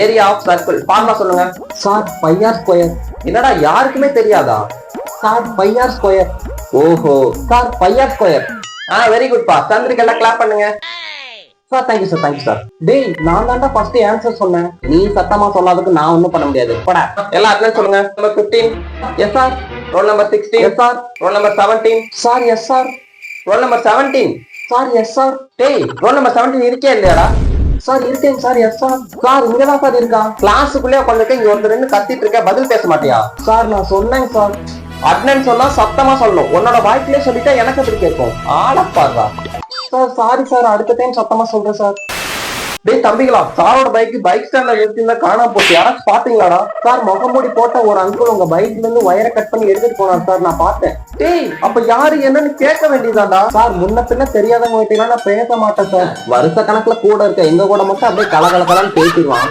Area of circle formula சொல்லுங்க. Sir pi r square. என்னடா யாருக்குமே தெரியாதா? Sir pi r square. ஓஹோ, sir pi r square. Very good பா. சந்திரிக்கு எல்லாம் கிளாப் பண்ணுங்க. Sir thank you sir, thank you sir. டேய் நான் தான்டா ஃபர்ஸ்ட் ஆன்சர் சொன்னேன், நீ சத்தமா சொல்லாததுக்கு நான் ஒன்றும் பண்ண முடியாது. போடா. எல்லாம் அட்னன்ஸ் சொல்லுங்க. Number 15. Yes sir. Roll number 16. Yes sir. Roll number 17. Sir yes sir. Roll number 17. Sir yes sir. டேய் ரோல் நம்பர் 17 இருக்கே இல்லையாடா? சார் இருக்கேன் சார். Yes sir. சார் இங்கதான் சார் இருக்கான். கிளாஸுக்குள்ளே உட்காந்துருக்க, இங்க ஒருத்தர் நின்று கத்திட்டு இருக்க, பதில் பேச மாட்டியா? சார் நான் சொன்னேன் சார். அட்னன்ஸ் சொன்னா சத்தமா சொல்லணும். உன்னோட வாய்ப்பிலே சொல்லிட்டா எனக்கு எப்படி கேட்கும்? ஆளப்பாடுறா. சார் சாரி சார், அடுத்த டைம் சத்தமா சொல்றேன் சார். டேய் தம்பிகளா, சாரோட பைக் ஸ்டாண்ட்ல நிறுத்திருந்தா காணாம போச்சு. யாராச்சும் பாத்தீங்களாடா? சார் முகமூடி போட்ட ஒரு அங்கிள் உங்க பைக்ல இருந்து ஒயரை கட் பண்ணி எடுத்துட்டு போனார் சார், நான் பார்த்தேன். டேய் அப்ப யாரு என்னன்னு கேட்க வேண்டியதாடா? சார் முன்ன பின்ன தெரியாதவங்க கிட்ட நான் பேச மாட்டேன் சார். வருஷ கணக்குல கூட இருக்க எங்க கூட மட்டும் அப்படியே கலகலன்னு பேசிடுவான்.